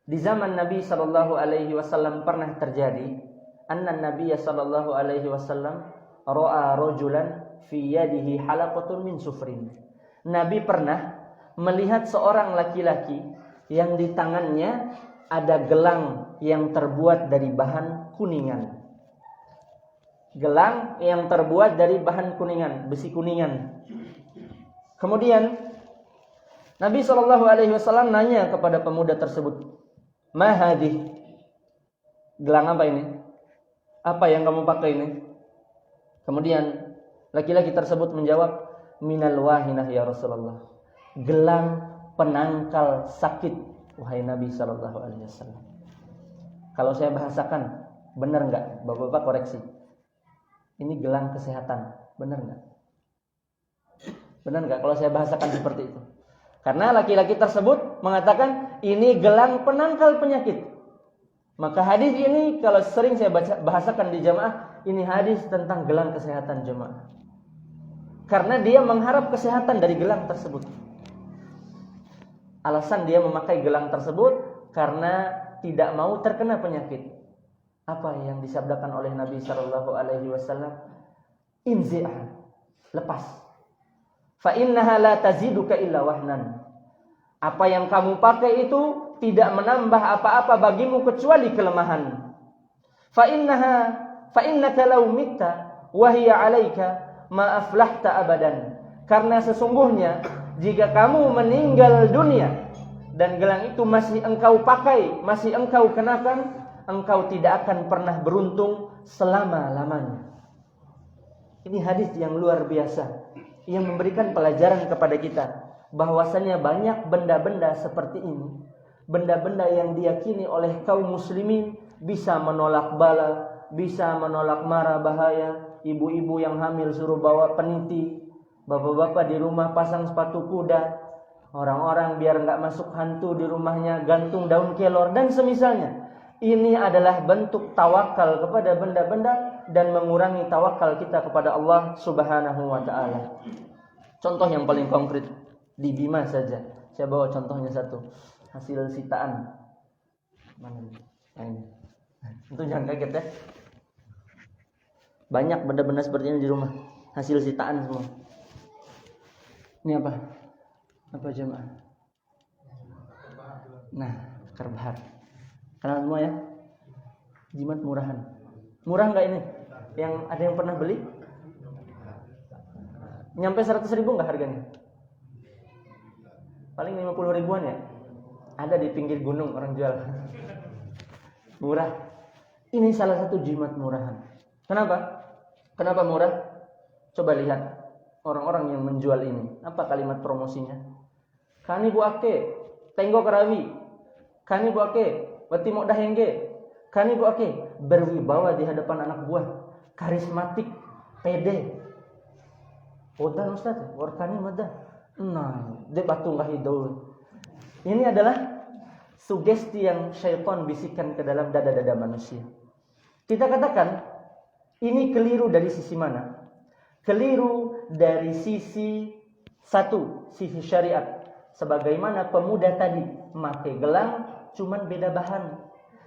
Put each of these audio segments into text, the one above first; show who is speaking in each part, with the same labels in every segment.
Speaker 1: Di zaman Nabi sallallahu alaihi wasallam pernah terjadi anna Nabi sallallahu alaihi wasallam ra'a rajulan fi yadihi halaqatun min sufrin. Nabi pernah melihat seorang laki-laki yang di tangannya ada gelang yang terbuat dari bahan kuningan. Gelang yang terbuat dari bahan kuningan, besi kuningan. Kemudian Nabi SAW nanya kepada pemuda tersebut, "Ma hadih?" Gelang apa ini? Apa yang kamu pakai ini? Kemudian laki-laki tersebut menjawab, "Minal wahinah ya Rasulullah." Gelang penangkal sakit, wahai Nabi SAW. Kalau saya bahasakan, benar enggak? Bapak-bapak koreksi. Ini gelang kesehatan, benar enggak? Benar enggak kalau saya bahasakan seperti itu? Karena laki-laki tersebut mengatakan ini gelang penangkal penyakit. Maka hadis ini kalau sering saya bahasakan di jamaah, ini hadis tentang gelang kesehatan jemaah. Karena dia mengharap kesehatan dari gelang tersebut. Alasan dia memakai gelang tersebut karena tidak mau terkena penyakit. Apa yang disabdakan oleh Nabi sallallahu alaihi wasallam? Inzi'ah, lepas. Fa innaha la taziduka illa wahnan. Apa yang kamu pakai itu tidak menambah apa-apa bagimu kecuali kelemahan. Fa innaka law mitta wa hiya 'alaika ma aflahta abadan. Karena sesungguhnya jika kamu meninggal dunia dan gelang itu masih engkau pakai, masih engkau kenakan, engkau tidak akan pernah beruntung selama-lamanya. Ini hadis yang luar biasa yang memberikan pelajaran kepada kita bahwasanya banyak benda-benda seperti ini, benda-benda yang diyakini oleh kaum muslimin bisa menolak bala, bisa menolak mara bahaya. Ibu-ibu yang hamil suruh bawa peniti, bapak-bapak di rumah pasang sepatu kuda, orang-orang biar enggak masuk hantu di rumahnya gantung daun kelor dan semisalnya. Ini adalah bentuk tawakal kepada benda-benda dan mengurangi tawakal kita kepada Allah Subhanahu wa taala. Contoh yang paling konkret di Bima saja. Saya bawa contohnya satu. Hasil sitaan. Mana ini? Nah, ini. Itu jangan kaget ya. Banyak benda-benda seperti ini di rumah. Hasil sitaan semua. Ini apa? Apa jemaah? Nah, karbahar. Kenal semua ya? Jimat murahan. Murah enggak ini? Yang ada yang pernah beli? Nyampe 100 ribu enggak harganya? Paling 50 ribuan ya? Ada di pinggir gunung orang jual. Murah. Ini salah satu jimat murahan. Kenapa? Kenapa murah? Coba lihat orang-orang yang menjual ini. Apa kalimat promosinya? Kani buake, tenggo karawi. Kani buake, wati mo dahenge. Kani buake, berwibawa di hadapan anak buah, karismatik, pede. Odan Ustaz, warkani madah. Nah, de batu ngahidul. Ini adalah sugesti yang syaitan bisikan ke dalam dada-dada manusia. Kita katakan ini keliru dari sisi mana? Keliru dari sisi satu, sisi syariat. Sebagaimana pemuda tadi memakai gelang cuman beda bahan.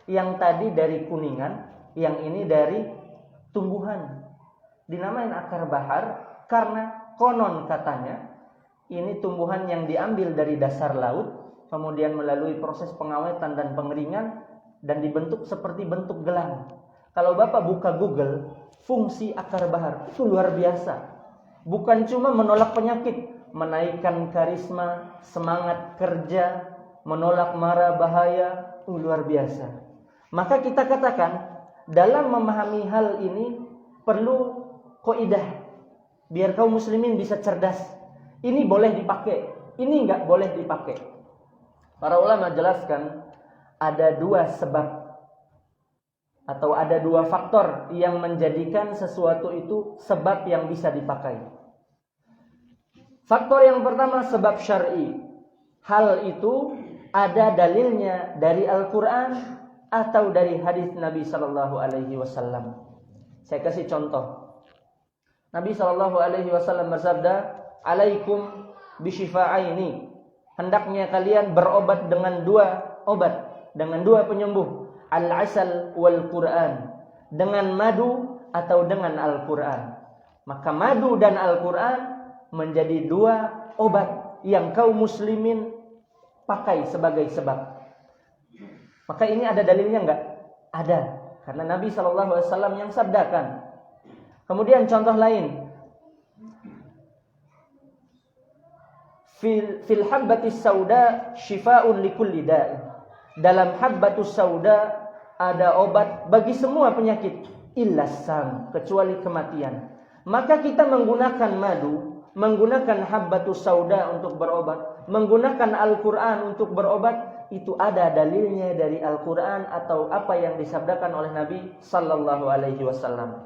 Speaker 1: Yang tadi dari kuningan, yang ini dari tumbuhan. Dinamain akar bahar karena konon katanya ini tumbuhan yang diambil dari dasar laut, kemudian melalui proses pengawetan dan pengeringan dan dibentuk seperti bentuk gelang. Kalau Bapak buka Google, fungsi akar bahar itu luar biasa. Bukan cuma menolak penyakit, menaikkan karisma, semangat kerja, menolak mara bahaya, luar biasa. Maka kita katakan dalam memahami hal ini perlu kaidah biar kaum muslimin bisa cerdas. Ini boleh dipakai, ini enggak boleh dipakai. Para ulama jelaskan ada dua sebab atau ada dua faktor yang menjadikan sesuatu itu sebab yang bisa dipakai. Faktor yang pertama sebab syar'i. Hal itu ada dalilnya dari Al-Quran atau dari hadis Nabi sallallahu alaihi wasallam. Saya kasih contoh. Nabi sallallahu alaihi wasallam bersabda, "Alaikum bisyifa'aini." Hendaknya kalian berobat dengan dua obat. dengan dua penyembuh, al-asal wal Quran, dengan madu atau dengan Al-Quran. Maka madu dan Al-Quran menjadi dua obat yang kaum muslimin pakai sebagai sebab. Maka ini ada dalilnya enggak? Ada, karena Nabi SAW yang sabdakan. Kemudian contoh lain, fil habbatis sauda shifaa'un likulli da'i. Dalam habbatus sauda ada obat bagi semua penyakit, illas sam, kecuali kematian. Maka kita menggunakan madu, menggunakan habbatus sauda untuk berobat, menggunakan Al-Quran untuk berobat, itu ada dalilnya dari Al-Quran atau apa yang disabdakan oleh Nabi sallallahu alaihi wasallam.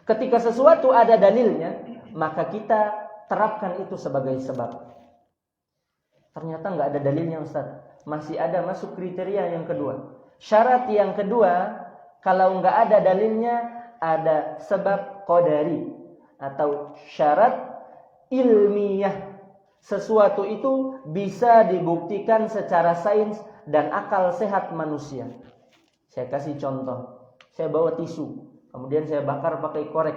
Speaker 1: Ketika sesuatu ada dalilnya, maka kita terapkan itu sebagai sebab. Ternyata nggak ada dalilnya, Ustaz. Masih ada masuk kriteria yang kedua. Syarat yang kedua, kalau nggak ada dalilnya, ada sebab qadari atau syarat ilmiah. Sesuatu itu bisa dibuktikan secara sains dan akal sehat manusia. Saya kasih contoh. Saya bawa tisu, kemudian saya bakar pakai korek.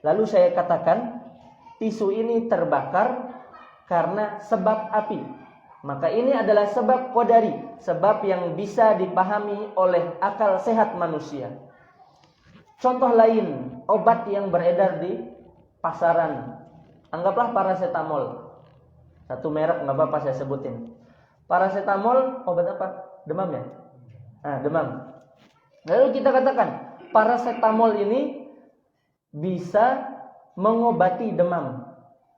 Speaker 1: Lalu saya katakan, tisu ini terbakar karena sebab api. Maka ini adalah sebab qadari, sebab yang bisa dipahami oleh akal sehat manusia. Contoh lain, obat yang beredar di pasaran. Anggaplah paracetamol. Satu merek enggak apa-apa saya sebutin. Paracetamol obat apa? Demam ya? Demam. Lalu kita katakan, paracetamol ini bisa mengobati demam.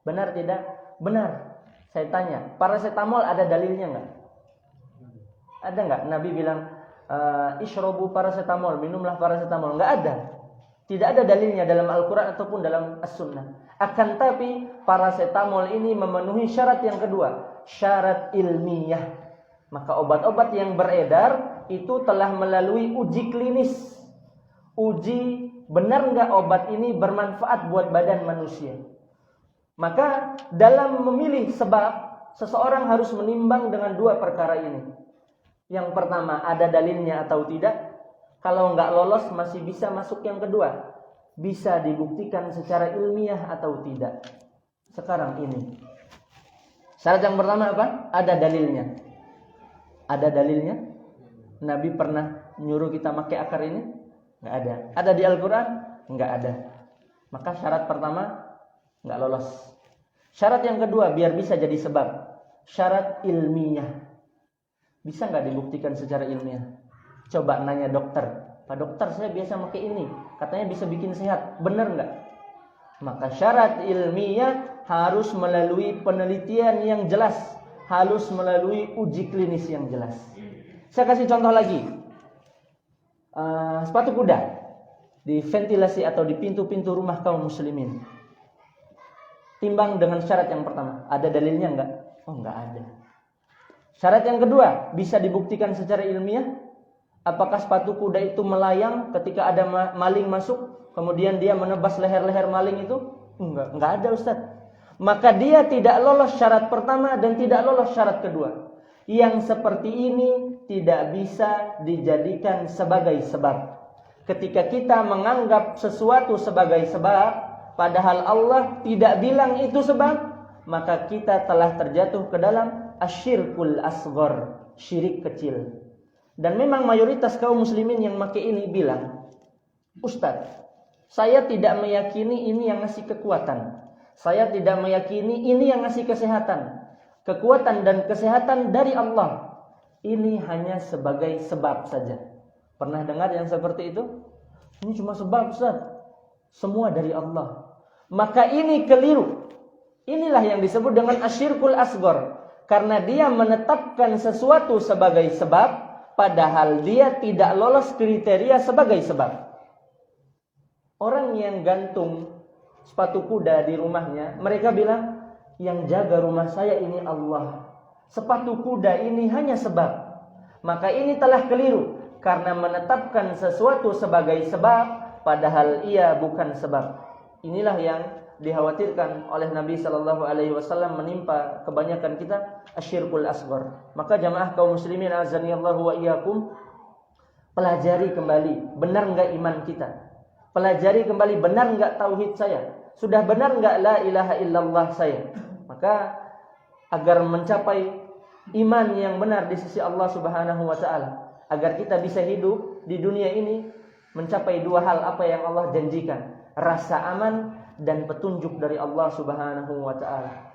Speaker 1: Benar tidak? Benar. Saya tanya, paracetamol ada dalilnya enggak? Ada enggak? Nabi bilang, ishrobu paracetamol, minumlah paracetamol. Enggak ada. Tidak ada dalilnya dalam Al-Quran ataupun dalam As-Sunnah. Akan tapi paracetamol ini memenuhi syarat yang kedua, syarat ilmiah. Maka obat-obat yang beredar itu telah melalui uji klinis. Uji benar enggak obat ini bermanfaat buat badan manusia. Maka dalam memilih sebab, seseorang harus menimbang dengan dua perkara ini. Yang pertama, ada dalilnya atau tidak. Kalau enggak lolos, masih bisa masuk yang kedua. Bisa dibuktikan secara ilmiah atau tidak. Sekarang ini, syarat yang pertama apa? Ada dalilnya. Ada dalilnya? Nabi pernah nyuruh kita pakai akar ini? Enggak ada. Ada di Al-Quran? Enggak ada. Maka syarat pertama enggak lolos. Syarat yang kedua, biar bisa jadi sebab, syarat ilmiah. Bisa enggak dibuktikan secara ilmiah? Coba nanya dokter, Pak dokter, saya biasa pakai ini, katanya bisa bikin sehat, benar enggak? Maka syarat ilmiah harus melalui penelitian yang jelas, harus melalui uji klinis yang jelas. Saya kasih contoh lagi. Sepatu kuda di ventilasi atau di pintu-pintu rumah kaum muslimin. Timbang dengan syarat yang pertama, ada dalilnya enggak? Oh, enggak ada. Syarat yang kedua, bisa dibuktikan secara ilmiah. Apakah sepatu kuda itu melayang ketika ada maling masuk, kemudian dia menebas leher-leher maling itu? Enggak ada, Ustaz. Maka dia tidak lolos syarat pertama dan tidak lolos syarat kedua. Yang seperti ini tidak bisa dijadikan sebagai sebab. Ketika kita menganggap sesuatu sebagai sebab, padahal Allah tidak bilang itu sebab, maka kita telah terjatuh ke dalam asyirkul asghar, syirik kecil. Dan memang mayoritas kaum muslimin yang pakai ini bilang, Ustaz, saya tidak meyakini ini yang ngasih kekuatan. Saya tidak meyakini ini yang ngasih kesehatan. Kekuatan dan kesehatan dari Allah. Ini hanya sebagai sebab saja. Pernah dengar yang seperti itu? Ini cuma sebab, Ustaz. Semua dari Allah. Maka ini keliru. Inilah yang disebut dengan asyirkul asghar. Karena dia menetapkan sesuatu sebagai sebab, padahal dia tidak lolos kriteria sebagai sebab. Orang yang gantung sepatu kuda di rumahnya, mereka bilang, yang jaga rumah saya ini Allah. Sepatu kuda ini hanya sebab. Maka ini telah keliru. Karena menetapkan sesuatu sebagai sebab, padahal ia bukan sebab. Inilah yang dikhawatirkan oleh Nabi Shallallahu Alaihi Wasallam menimpa kebanyakan kita, asyirkul asghar. Maka jamaah kaum muslimin azanillahu wa iyyakum, pelajari kembali benar enggak iman kita. Pelajari kembali benar enggak tauhid saya. Sudah benar enggak la ilaha illallah saya. Maka agar mencapai iman yang benar di sisi Allah Subhanahu wa taala, agar kita bisa hidup di dunia ini mencapai dua hal apa yang Allah janjikan, rasa aman dan petunjuk dari Allah Subhanahu wa taala.